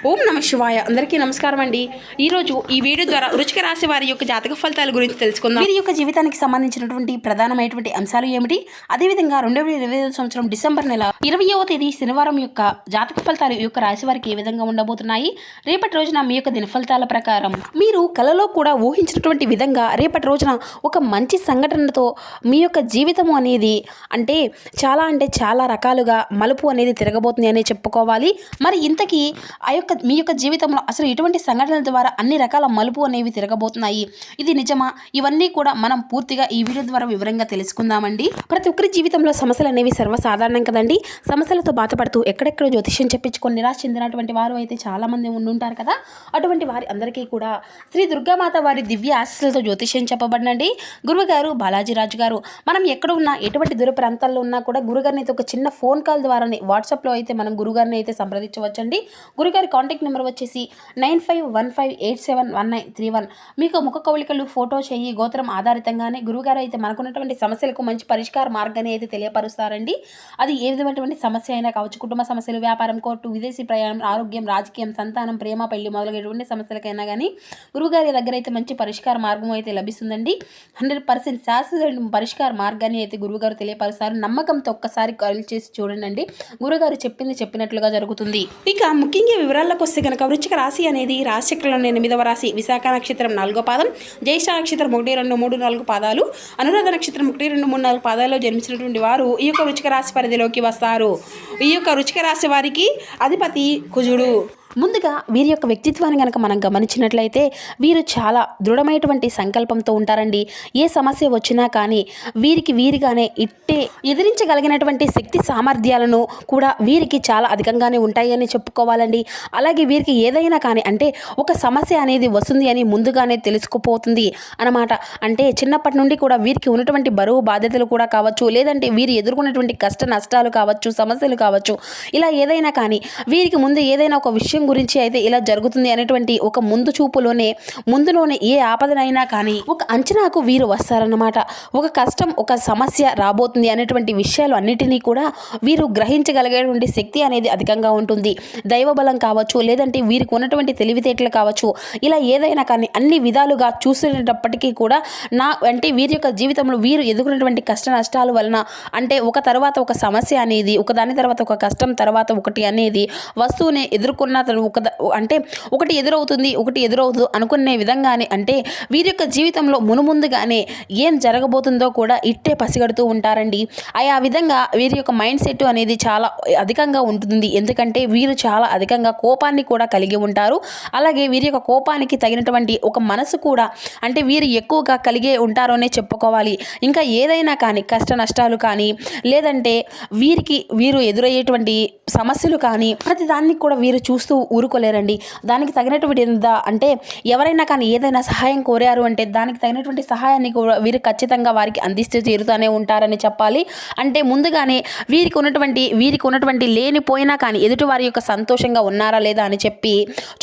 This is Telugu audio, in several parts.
ఓం నమ శివాయ. అందరికీ నమస్కారం అండి. ఈరోజు ఈ వీడియో ద్వారా వృశ్చిక రాశి వారి యొక్క జాతక ఫలితాల గురించి తెలుసుకుందాం. వీరి యొక్క జీవితానికి సంబంధించినటువంటి ప్రధానమైనటువంటి అంశాలు ఏమిటి, అదేవిధంగా 2025 సంవత్సరం డిసెంబర్ నెల 20వ తేదీ శనివారం యొక్క జాతక ఫలితాలు ఈ యొక్క రాశి వారికి ఏ విధంగా ఉండబోతున్నాయి, రేపటి రోజున మీ యొక్క దిన ఫలితాల ప్రకారం మీరు కలలో కూడా ఊహించినటువంటి విధంగా రేపటి రోజున ఒక మంచి సంఘటనతో మీ యొక్క జీవితం అనేది అంటే చాలా రకాలుగా మలుపు అనేది తిరగబోతుంది అనే చెప్పుకోవాలి. మరి ఇంతకీ మీ యొక్క జీవితంలో అసలు ఎటువంటి సంఘటనల ద్వారా అన్ని రకాల మలుపు అనేవి తిరగబోతున్నాయి, ఇది నిజమా? ఇవన్నీ కూడా మనం పూర్తిగా ఈ వీడియో ద్వారా వివరంగా తెలుసుకుందామండి. ప్రతి ఒక్కరి జీవితంలో సమస్యలు అనేవి సర్వసాధారణం కదండి. సమస్యలతో బాధపడుతూ ఎక్కడెక్కడ జ్యోతిష్యం చెప్పించుకొని నిరాశ చెందినటువంటి వారు అయితే చాలా మంది ఉండుంటారు కదా. అటువంటి వారి అందరికీ కూడా శ్రీ దుర్గామాత వారి దివ్య ఆశీస్సులతో జ్యోతిష్యం చెప్పబడినండి. గురువుగారు బాలాజీరాజు గారు. మనం ఎక్కడ ఉన్నా ఎటువంటి దూర ప్రాంతాల్లో ఉన్నా కూడా గురుగారిని అయితే ఒక చిన్న ఫోన్ కాల్ ద్వారానే వాట్సాప్లో అయితే మనం గురుగారిని అయితే సంప్రదించవచ్చండి. గురుగారి కాంటాక్ట్ నెంబర్ వచ్చేసి 9515871931. మీకు ముఖ కవళికలు, ఫోటో, చెయ్యి, గోత్రం ఆధారితంగానే గురువుగారు అయితే మనకున్నటువంటి సమస్యలకు మంచి పరిష్కార మార్గాన్ని అయితే తెలియపరుస్తారండి. అది ఏ విధమైనటువంటి సమస్య అయినా కావచ్చు, కుటుంబ సమస్యలు, వ్యాపారం, కోర్టు, విదేశీ ప్రయాణం, ఆరోగ్యం, రాజకీయం, సంతానం, ప్రేమ, పెళ్లి మొదలైనటువంటి సమస్యలకైనా కానీ గురువుగారి దగ్గర అయితే మంచి పరిష్కార మార్గం అయితే లభిస్తుందండి. 100% శాశ్వత పరిష్కార మార్గాన్ని అయితే గురువుగారు తెలియపరుస్తారు. నమ్మకంతో ఒక్కసారి కాల్ చేసి చూడండి, గురువుగారు చెప్పినట్లుగా జరుగుతుంది. ఇక ముఖ్యంగా వివరాల్లోకి వస్తే కనుక వృశ్చిక రాశి అనేది రాశిచక్రంలోని 8వ రాశి. విశాఖ నక్షత్రం 4వ పాదం, జ్యేష్ఠ నక్షత్రం 1, 2, 3, 4 పాదాలు, అనురాధ నక్షత్రం 1, 2, 3, 4 పాదాల్లో జన్మించినటువంటి వారు ఈ యొక్క వృశ్చిక రాశి పరిధిలోకి వస్తారు. ఈ యొక్క వృశ్చిక రాశి వారికి అధిపతి కుజుడు. ముందుగా వీరి యొక్క వ్యక్తిత్వాన్ని కనుక మనం గమనించినట్లయితే వీరు చాలా దృఢమైనటువంటి సంకల్పంతో ఉంటారండి. ఏ సమస్య వచ్చినా కానీ వీరిగానే ఇట్టే ఎదిరించగలిగినటువంటి శక్తి సామర్థ్యాలను కూడా వీరికి చాలా అధికంగానే ఉంటాయని చెప్పుకోవాలండి. అలాగే వీరికి ఏదైనా కానీ అంటే ఒక సమస్య అనేది వస్తుంది అని ముందుగానే తెలుసుకుపోతుంది అన్నమాట. అంటే చిన్నప్పటి నుండి కూడా వీరికి ఉన్నటువంటి బరువు బాధ్యతలు కూడా కావచ్చు, లేదంటే వీరు ఎదుర్కొన్నటువంటి కష్ట నష్టాలు కావచ్చు, సమస్యలు కావచ్చు, ఇలా ఏదైనా కానీ వీరికి ముందు ఏదైనా ఒక విషయం గురించి అయితే ఇలా జరుగుతుంది అనేటువంటి ఒక ముందులోనే ఏ ఆపదనైనా కానీ ఒక అంచనాకు వీరు వస్తారన్నమాట. ఒక కష్టం, ఒక సమస్య రాబోతుంది అనేటువంటి విషయాలు అన్నిటినీ కూడా వీరు గ్రహించగలిగేటువంటి శక్తి అనేది అధికంగా ఉంటుంది. దైవబలం కావచ్చు, లేదంటే వీరికి ఉన్నటువంటి తెలివితేటలు కావచ్చు, ఇలా ఏదైనా కానీ అన్ని విధాలుగా చూసేటప్పటికీ కూడా అంటే వీరి యొక్క జీవితంలో వీరు ఎదుర్కొన్నటువంటి కష్ట నష్టాల వలన అంటే ఒక తర్వాత ఒక సమస్య అనేది ఒకదాని తర్వాత ఒక కష్టం తర్వాత ఒకటి అనేది వస్తువునే ఎదుర్కొన్న అంటే ఒకటి ఎదురవుతుంది అనుకునే విధంగానే అంటే వీరి యొక్క జీవితంలో మునుముందుగానే ఏం జరగబోతుందో కూడా ఇట్టే పసిగడుతూ ఉంటారండి. ఆ విధంగా వీరి యొక్క మైండ్ సెట్ అనేది చాలా అధికంగా ఉంటుంది. ఎందుకంటే వీరు చాలా అధికంగా కోపాన్ని కూడా కలిగి ఉంటారు. అలాగే వీరి యొక్క కోపానికి తగినటువంటి ఒక మనసు కూడా అంటే వీరు ఎక్కువగా కలిగే ఉంటారు అనే చెప్పుకోవాలి. ఇంకా ఏదైనా కానీ కష్ట నష్టాలు కానీ లేదంటే వీరు ఎదురయ్యేటువంటి సమస్యలు కానీ ప్రతి దాన్ని కూడా వీరు చూస్తూ ఊరుకోలేరండి. దానికి తగినటువంటి అంటే ఎవరైనా కానీ ఏదైనా సహాయం కోరారు అంటే దానికి తగినటువంటి సహాయాన్ని కూడా వీరు ఖచ్చితంగా వారికి అందిస్తూ తీరుతూనే ఉంటారని చెప్పాలి. అంటే ముందుగానే వీరికి ఉన్నటువంటి లేనిపోయినా కానీ ఎదుటి వారి యొక్క సంతోషంగా ఉన్నారా లేదా అని చెప్పి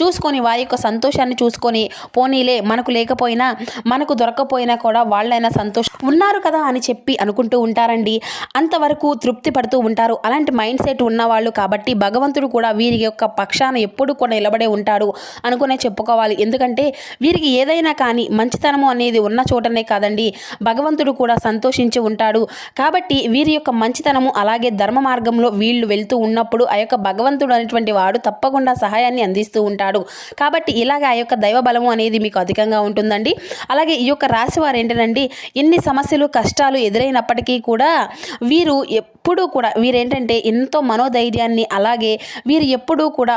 చూసుకొని వారి యొక్క సంతోషాన్ని చూసుకొని పోనీలే మనకు లేకపోయినా మనకు దొరకపోయినా కూడా వాళ్ళైనా సంతోషం ఉన్నారు కదా అని చెప్పి అనుకుంటూ ఉంటారండి. అంతవరకు తృప్తి పడుతూ ఉంటారు. అలాంటి మైండ్ సెట్ ఉన్నవాళ్ళు కాబట్టి భగవంతుడు కూడా వీరి యొక్క పక్షాన ఎప్పుడు కూడా నిలబడే ఉంటాడు అనుకునే చెప్పుకోవాలి. ఎందుకంటే వీరికి ఏదైనా కానీ మంచితనము అనేది ఉన్న చోటనే కాదండి భగవంతుడు కూడా సంతోషించి ఉంటాడు. కాబట్టి వీరి యొక్క మంచితనము అలాగే ధర్మ మార్గంలో వీళ్ళు వెళ్తూ ఉన్నప్పుడు ఆ యొక్క భగవంతుడు అనేటువంటి వాడు తప్పకుండా సహాయాన్ని అందిస్తూ ఉంటాడు. కాబట్టి ఇలాగ ఆ యొక్క దైవ బలము అనేది మీకు అధికంగా ఉంటుందండి. అలాగే ఈ యొక్క రాశి వారు ఏంటంటే ఎన్ని సమస్యలు కష్టాలు ఎదురైనప్పటికీ కూడా వీరు ఎప్పుడూ కూడా వీరేంటంటే ఎంతో మనోధైర్యాన్ని అలాగే వీరు ఎప్పుడూ కూడా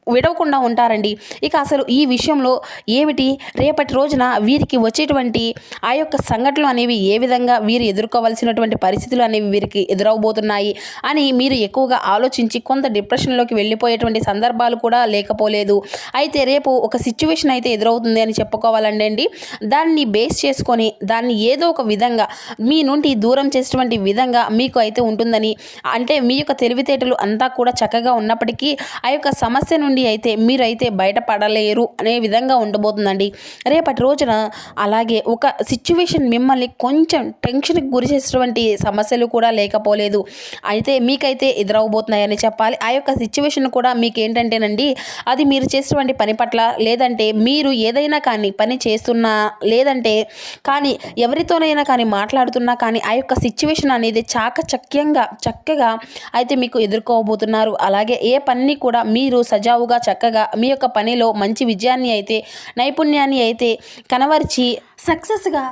విడవకుండా ఉంటారండి. ఇక అసలు ఈ విషయంలో ఏమిటి, రేపటి రోజున వీరికి వచ్చేటువంటి ఆ యొక్క సంఘటనలు అనేవి ఏ విధంగా వీరు ఎదుర్కోవాల్సినటువంటి పరిస్థితులు అనేవి వీరికి ఎదురవబోతున్నాయి అని మీరు ఎక్కువగా ఆలోచించి కొంత డిప్రెషన్లోకి వెళ్ళిపోయేటువంటి సందర్భాలు కూడా లేకపోలేదు. అయితే రేపు ఒక సిచ్యువేషన్ అయితే ఎదురవుతుంది అని చెప్పుకోవాలండి. దాన్ని బేస్ చేసుకొని దాన్ని ఏదో ఒక విధంగా మీ నుండి దూరం చేసేటువంటి విధంగా మీకు అయితే ఉంటుందని అంటే మీ యొక్క తెలివితేటలు అంతా కూడా చక్కగా ఉన్నప్పటికీ ఆ యొక్క సమస్య నుండి నుండి అయితే మీరైతే బయటపడలేరు అనే విధంగా ఉండబోతుందండి రేపటి రోజున. అలాగే ఒక సిచ్యువేషన్ మిమ్మల్ని కొంచెం టెన్షన్కి గురి చేసేటువంటి సమస్యలు కూడా లేకపోలేదు, అయితే మీకైతే ఎదురవబోతున్నాయని చెప్పాలి. ఆ యొక్క సిచ్యువేషన్ కూడా మీకు ఏంటంటేనండి, అది మీరు చేసేటువంటి పని పట్ల, లేదంటే మీరు ఏదైనా కానీ పని చేస్తున్నా, లేదంటే కానీ ఎవరితోనైనా కానీ మాట్లాడుతున్నా కానీ ఆ యొక్క సిచ్యువేషన్ అనేది చక్కగా అయితే మీకు ఎదుర్కోబోతున్నారు. అలాగే ఏ పని కూడా మీరు సజావుగా చక్కగా మీ యొక్క పనిలో మంచి విజయాన్ని అయితే, నైపుణ్యాన్ని అయితే కనబరిచి సక్సెస్గా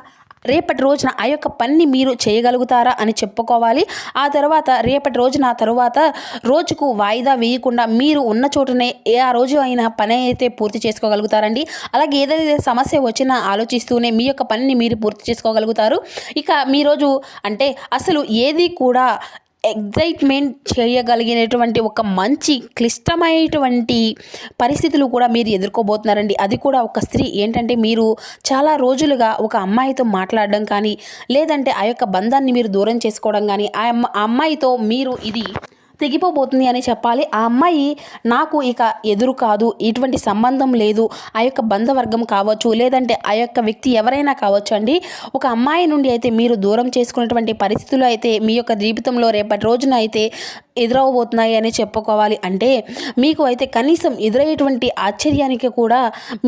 రేపటి రోజున ఆ యొక్క పనిని మీరు చేయగలుగుతారా అని చెప్పుకోవాలి. ఆ తర్వాత రేపటి రోజున రోజుకు వాయిదా వేయకుండా మీరు ఉన్న చోటనే ఆ రోజు అయినా పని అయితే పూర్తి చేసుకోగలుగుతారండి. అలాగే ఏదైతే సమస్య వచ్చినా ఆలోచిస్తూనే మీ యొక్క పనిని మీరు పూర్తి చేసుకోగలుగుతారు. ఇక మీ రోజు అంటే అసలు ఏది కూడా ఎగ్జైట్మెంట్ చేయగలిగినటువంటి ఒక మంచి క్లిష్టమైనటువంటి పరిస్థితులు కూడా మీరు ఎదుర్కోబోతున్నారండి. అది కూడా ఒక స్త్రీ ఏంటంటే, మీరు చాలా రోజులుగా ఒక అమ్మాయితో మాట్లాడడం కానీ, లేదంటే ఆ యొక్క బంధాన్ని మీరు దూరం చేసుకోవడం కానీ, ఆ అమ్మాయితో మీరు ఇది తెగిపోబోతుంది అని చెప్పాలి. ఆ అమ్మాయి నాకు ఇక ఎదురు కాదు, ఇటువంటి సంబంధం లేదు, ఆ యొక్క బంధవర్గం కావచ్చు, లేదంటే ఆ యొక్క వ్యక్తి ఎవరైనా కావచ్చు అండి. ఒక అమ్మాయి నుండి అయితే మీరు దూరం చేసుకున్నటువంటి పరిస్థితులు అయితే మీ యొక్క జీవితంలో రేపటి రోజున అయితే ఎదురవబోతున్నాయి అని చెప్పుకోవాలి. అంటే మీకు అయితే కనీసం ఎదురయ్యేటువంటి ఆశ్చర్యానికి కూడా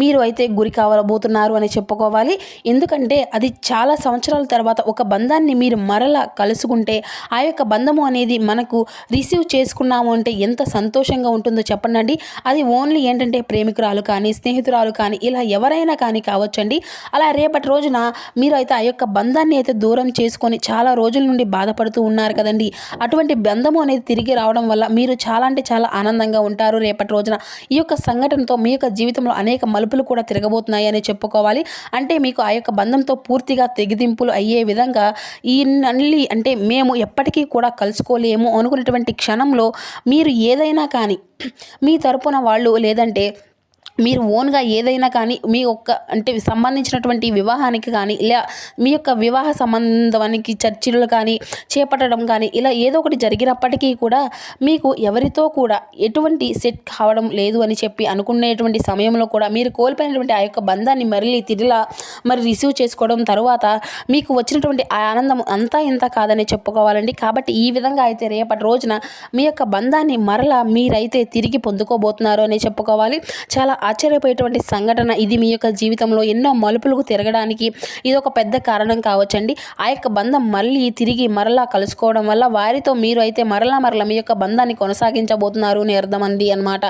మీరు అయితే గురి కావబోతున్నారు అని చెప్పుకోవాలి. ఎందుకంటే అది చాలా సంవత్సరాల తర్వాత ఒక బంధాన్ని మీరు మరలా కలుసుకుంటే, ఆ యొక్క బంధము అనేది మనకు రిసీవ్ చేసుకున్నాము అంటే ఎంత సంతోషంగా ఉంటుందో చెప్పండి. అది ఓన్లీ ఏంటంటే ప్రేమికురాలు కానీ, స్నేహితురాలు కానీ, ఇలా ఎవరైనా కానీ కావచ్చండి. అలా రేపటి రోజున మీరు అయితే ఆ యొక్క బంధాన్ని అయితే దూరం చేసుకొని చాలా రోజుల నుండి బాధపడుతూ ఉన్నారు కదండి. అటువంటి బంధము అనేది తిరిగి రావడం వల్ల మీరు చాలా అంటే చాలా ఆనందంగా ఉంటారు రేపటి రోజున. ఈ యొక్క సంఘటనతో మీ యొక్క జీవితంలో అనేక మలుపులు కూడా తిరగబోతున్నాయి అని చెప్పుకోవాలి. అంటే మీకు ఆ యొక్క బంధంతో పూర్తిగా తెగిదింపులు అయ్యే విధంగా ఈ నల్లి అంటే మేము ఎప్పటికీ కూడా కలుసుకోలేము అనుకునేటువంటి క్షణంలో మీరు ఏదైనా కానీ మీ తరపున వాళ్ళు, లేదంటే మీరు ఓన్గా ఏదైనా కానీ మీ యొక్క అంటే సంబంధించినటువంటి వివాహానికి కానీ, ఇలా మీ యొక్క వివాహ సంబంధానికి చర్చలు కానీ చేపట్టడం కానీ, ఇలా ఏదో ఒకటి జరిగినప్పటికీ కూడా మీకు ఎవరితో కూడా ఎటువంటి సెట్ కావడం లేదు అని చెప్పి అనుకునేటువంటి సమయంలో కూడా మీరు కోల్పోయినటువంటి ఆ యొక్క బంధాన్ని మరి రిసీవ్ చేసుకోవడం, తర్వాత మీకు వచ్చినటువంటి ఆ ఆనందం అంతా ఇంత కాదని చెప్పుకోవాలండి. కాబట్టి ఈ విధంగా అయితే రేపటి రోజున మీ యొక్క బంధాన్ని మరలా మీరైతే తిరిగి పొందుకోబోతున్నారు అని చెప్పుకోవాలి. చాలా ఆశ్చర్యపోయేటువంటి సంఘటన ఇది. మీ యొక్క జీవితంలో ఎన్నో మలుపులకు తిరగడానికి ఇది ఒక పెద్ద కారణం కావచ్చండి. ఆ యొక్క బంధం మళ్ళీ తిరిగి మరలా కలుసుకోవడం వల్ల వారితో మీరు అయితే మరలా మీ యొక్క బంధాన్ని కొనసాగించబోతున్నారు అని అర్థమండి అనమాట.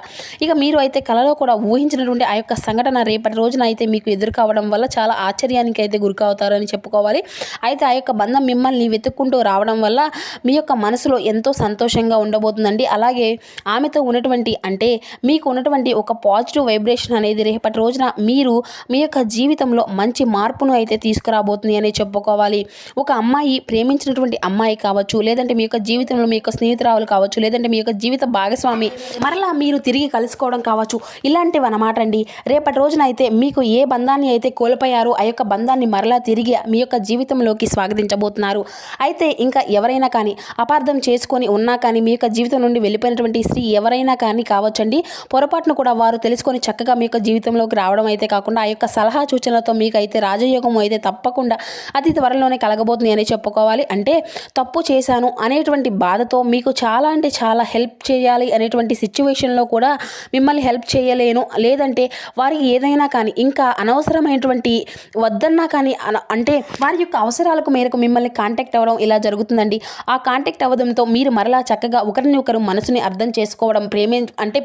ఇక మీరు అయితే కలలో కూడా ఊహించినటువంటి ఆ యొక్క సంఘటన రేపటి రోజున అయితే మీకు ఎదురు కావడం వల్ల చాలా ఆశ్చర్యానికి అయితే గురికావుతారు అని చెప్పుకోవాలి. అయితే ఆ యొక్క బంధం మిమ్మల్ని వెతుక్కుంటూ రావడం వల్ల మీ యొక్క మనసులో ఎంతో సంతోషంగా ఉండబోతుందండి. అలాగే ఆమెతో ఉన్నటువంటి అంటే మీకు ఉన్నటువంటి ఒక పాజిటివ్ వైబ్రేషన్ అనేది రేపటి రోజున మీరు మీ యొక్క జీవితంలో మంచి మార్పును అయితే తీసుకురాబోతుంది అని చెప్పుకోవాలి. ఒక అమ్మాయి ప్రేమించినటువంటి అమ్మాయి కావచ్చు, లేదంటే మీ యొక్క జీవితంలో మీ యొక్క స్నేహితురాలు కావచ్చు, లేదంటే మీ యొక్క జీవిత భాగస్వామి మరలా మీరు తిరిగి కలుసుకోవడం కావచ్చు, ఇలాంటివి అన్నమాట అండి. రేపటి రోజున అయితే మీకు ఏ బంధాన్ని అయితే కోల్పోయారో ఆ యొక్క బంధాన్ని మరలా తిరిగి మీ యొక్క జీవితంలోకి స్వాగతించబోతున్నారు. అయితే ఇంకా ఎవరైనా కానీ అపార్థం చేసుకొని ఉన్నా కానీ, మీ యొక్క జీవితం నుండి వెళ్ళిపోయినటువంటి స్త్రీ ఎవరైనా కానీ కావచ్చండి, పొరపాటును కూడా వారు తెలుసుకొని చక్కగా మీ యొక్క జీవితంలోకి రావడం అయితే కాకుండా ఆ యొక్క సలహా సూచనలతో మీకైతే రాజయోగం అయితే తప్పకుండా అతి త్వరలోనే కలగబోతుంది అని చెప్పుకోవాలి. అంటే తప్పు చేశాను అనేటువంటి బాధతో మీకు చాలా అంటే చాలా హెల్ప్ చేయాలి అనేటువంటి సిచ్యువేషన్లో కూడా మిమ్మల్ని హెల్ప్ చేయలేను, లేదంటే వారికి ఏదైనా కానీ ఇంకా అనవసరమైనటువంటి వద్దన్నా కానీ అంటే వారి యొక్క అవసరాలకు మేరకు మిమ్మల్ని కాంటాక్ట్ అవ్వడం ఇలా జరుగుతుందండి. ఆ కాంటాక్ట్ అవ్వడంతో మీరు మరలా చక్కగా ఒకరిని ఒకరు మనసుని అర్థం చేసుకోవడం,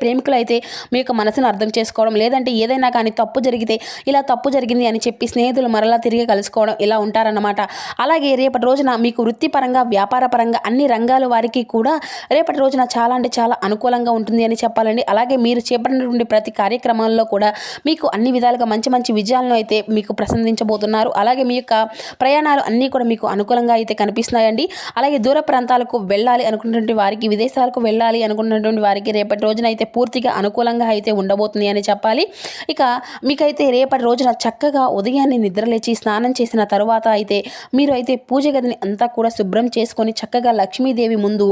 ప్రేమికులు అయితే మీ యొక్క మనసును అర్థం చేసుకోవడం, లేదంటే ఏదైనా కానీ తప్పు జరిగితే ఇలా తప్పు జరిగింది అని చెప్పి స్నేహితులు మరలా తిరిగి కలుసుకోవడం ఇలా ఉంటారన్నమాట. అలాగే రేపటి రోజున మీకు వృత్తిపరంగా, వ్యాపారపరంగా అన్ని రంగాల వారికి కూడా రేపటి రోజున చాలా అంటే చాలా అనుకూలంగా ఉంటుంది అని చెప్పాలండి. అలాగే మీరు చేపట్టినటువంటి ప్రతి కార్యక్రమాల్లో కూడా మీకు అన్ని విధాలుగా మంచి మంచి విజయాలను అయితే మీకు ప్రసందించబోతున్నారు. అలాగే మీ యొక్క ప్రయాణాలు అన్నీ కూడా మీకు అనుకూలంగా అయితే కనిపిస్తున్నాయండి. అలాగే దూర ప్రాంతాలకు వెళ్ళాలి అనుకున్నటువంటి వారికి, విదేశాలకు వెళ్ళాలి అనుకున్నటువంటి వారికి రేపటి రోజున అయితే పూర్తిగా అనుకూలంగా అయితే ఉండబోతుంది అని చెప్పాలి. ఇక మీకైతే రేపటి రోజున చక్కగా ఉదయాన్నే నిద్రలేచి స్నానం చేసిన తరువాత అయితే మీరు అయితే పూజ గదిని అంతా కూడా శుభ్రం చేసుకొని చక్కగా లక్ష్మీదేవి ముందు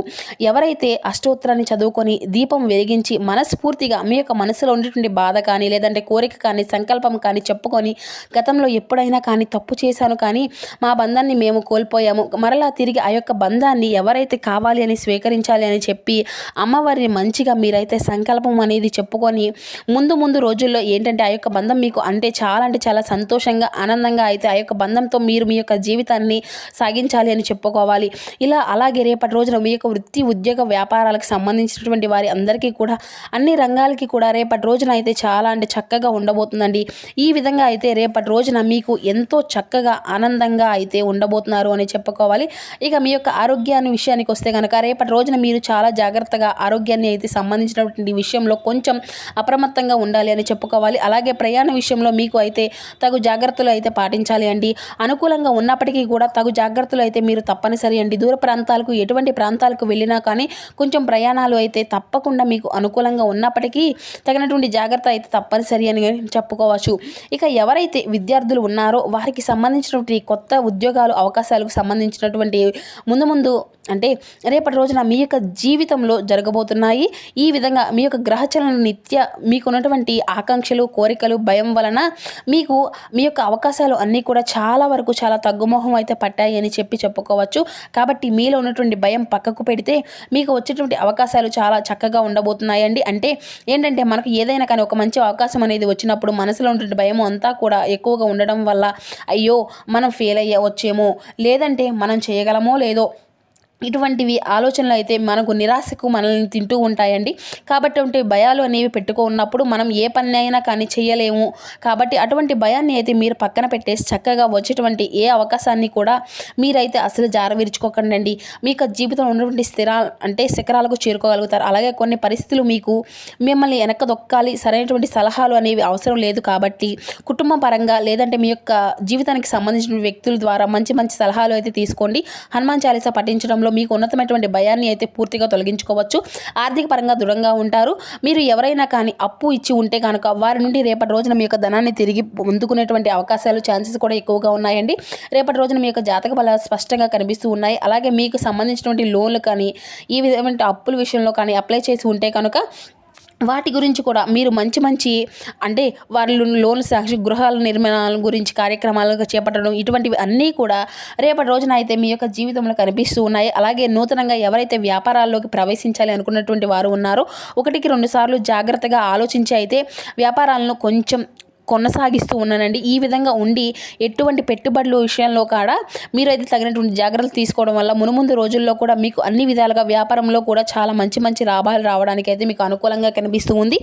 ఎవరైతే అష్టోత్తరాన్ని చదువుకొని దీపం వెలిగించి మనస్ఫూర్తిగా మీ యొక్క మనసులో ఉండేటువంటి బాధ కానీ లేదంటే కోరిక కానీ సంకల్పం కానీ చెప్పుకొని గతంలో ఎప్పుడైనా కానీ తప్పు చేశాను కానీ మా బంధాన్ని మేము కోల్పోయాము, మరలా తిరిగి ఆ యొక్క బంధాన్ని ఎవరైతే కావాలి అని స్వీకరించాలి అని చెప్పి అమ్మవారిని మంచిగా మీరైతే సంకల్పం అనేది చెప్పుకొని ముందు రోజుల్లో ఏంటంటే ఆ యొక్క బంధం మీకు అంటే చాలా సంతోషంగా ఆనందంగా అయితే ఆ యొక్క బంధంతో మీరు మీ యొక్క జీవితాన్ని సాగించాలి అని చెప్పుకోవాలి. అలాగే రేపటి రోజున మీ యొక్క వృత్తి ఉద్యోగ వ్యాపారాలకు సంబంధించినటువంటి వారి అందరికీ కూడా అన్ని రంగాలకి కూడా రేపటి రోజున అయితే చాలా చక్కగా ఉండబోతుందండి. ఈ విధంగా అయితే రేపటి రోజున మీకు ఎంతో చక్కగా ఆనందంగా అయితే ఉండబోతున్నారు అని చెప్పుకోవాలి. ఇక మీ యొక్క ఆరోగ్యాన్ని విషయానికి వస్తే కనుక రేపటి రోజున మీరు చాలా జాగ్రత్తగా ఆరోగ్యాన్ని అయితే సంబంధించినటువంటి విషయంలో కొంచెం అప్రమత్తంగా ఉండాలి అని చెప్పుకోవాలి. అలాగే ప్రయాణ విషయంలో మీకు అయితే తగు జాగ్రత్తలు అయితే పాటించాలి అండి. అనుకూలంగా ఉన్నప్పటికీ కూడా తగు జాగ్రత్తలు అయితే మీరు తప్పనిసరి అండి. దూర ప్రాంతాలకు ఎటువంటి ప్రాంతాలకు వెళ్ళినా కానీ కొంచెం ప్రయాణాలు అయితే తప్పకుండా మీకు అనుకూలంగా ఉన్నప్పటికీ తగినటువంటి జాగ్రత్త అయితే తప్పనిసరి అని చెప్పుకోవచ్చు. ఇక ఎవరైతే విద్యార్థులు ఉన్నారో వారికి సంబంధించినటువంటి కొత్త ఉద్యోగాలు అవకాశాలకు సంబంధించినటువంటి ముందు అంటే రేపటి రోజున మీ యొక్క జీవితంలో జరగబోతున్నాయి. ఈ విధంగా మీ యొక్క గ్రహచలన నిత్య మీకున్నటువంటి ఆకాంక్షలు కోరికలు భయం వలన మీకు మీ యొక్క అవకాశాలు అన్నీ కూడా చాలా వరకు చాలా తగ్గుమోహం అయితే పట్టాయి అని చెప్పుకోవచ్చు. కాబట్టి మీలో ఉన్నటువంటి భయం పక్కకు పెడితే మీకు వచ్చేటువంటి అవకాశాలు చాలా చక్కగా ఉండబోతున్నాయండి. అంటే ఏంటంటే మనకు ఏదైనా కానీ ఒక మంచి అవకాశం అనేది వచ్చినప్పుడు మనసులో ఉన్నటువంటి భయం అంతా కూడా ఎక్కువగా ఉండడం వల్ల అయ్యో మనం ఫెయిల్ అయ్యవచ్చేమో లేదంటే మనం చేయగలమో లేదో ఇటువంటివి ఆలోచనలు అయితే మనకు నిరాశకు మనల్ని తింటూ ఉంటాయండి. కాబట్టి భయాలు అనేవి ఉన్నప్పుడు మనం ఏ పని అయినా కానీ చేయలేము. కాబట్టి అటువంటి భయాన్ని అయితే మీరు పక్కన పెట్టేసి చక్కగా వచ్చేటువంటి ఏ అవకాశాన్ని కూడా మీరైతే అసలు జారవిరుచుకోకండి. మీకు జీవితంలో ఉన్నటువంటి శిఖరాలకు చేరుకోగలుగుతారు. అలాగే కొన్ని పరిస్థితులు మీకు మిమ్మల్ని వెనక దొక్కాలి, సరైనటువంటి సలహాలు అనేవి అవసరం లేదు. కాబట్టి కుటుంబ పరంగా లేదంటే మీ యొక్క జీవితానికి సంబంధించిన వ్యక్తుల ద్వారా మంచి సలహాలు అయితే తీసుకోండి. హనుమాన్ చాలీసా పఠించడంలో మీకు ఉన్నతమైనటువంటి భయాన్ని అయితే పూర్తిగా తొలగించుకోవచ్చు. ఆర్థిక పరంగా దృఢంగా ఉంటారు. మీరు ఎవరైనా కానీ అప్పు ఇచ్చి ఉంటే కనుక వారి నుండి రేపటి రోజున మీ యొక్క ధనాన్ని తిరిగి పొందుకునేటువంటి అవకాశాలు ఛాన్సెస్ కూడా ఎక్కువగా ఉన్నాయండి. రేపటి రోజున మీ యొక్క జాతక బలాలు స్పష్టంగా కనిపిస్తూ ఉన్నాయి. అలాగే మీకు సంబంధించినటువంటి లోన్లు కానీ ఈ విధమైన అప్పుల విషయంలో కానీ అప్లై చేసి ఉంటే కనుక వాటి గురించి కూడా మీరు మంచి అంటే వాళ్ళు లోన్లు సాక్షి గృహాల నిర్మాణాల గురించి కార్యక్రమాలు చేపట్టడం ఇటువంటివి అన్నీ కూడా రేపటి రోజున అయితే మీ యొక్క జీవితంలో కనిపిస్తూ ఉన్నాయి. అలాగే నూతనంగా ఎవరైతే వ్యాపారాల్లోకి ప్రవేశించాలి అనుకున్నటువంటి వారు ఉన్నారో 1-2 సార్లు జాగ్రత్తగా ఆలోచించి అయితే వ్యాపారాలను కొంచెం కొనసాగిస్తూ ఉన్నానండి. ఈ విధంగా ఉండి ఎటువంటి పెట్టుబడుల విషయంలో కూడా మీరైతే తగినటువంటి జాగ్రత్తలు తీసుకోవడం వల్ల మునుముందు రోజుల్లో కూడా మీకు అన్ని విధాలుగా వ్యాపారంలో కూడా చాలా మంచి లాభాలు రావడానికి అయితే మీకు అనుకూలంగా కనిపిస్తూ ఉంది.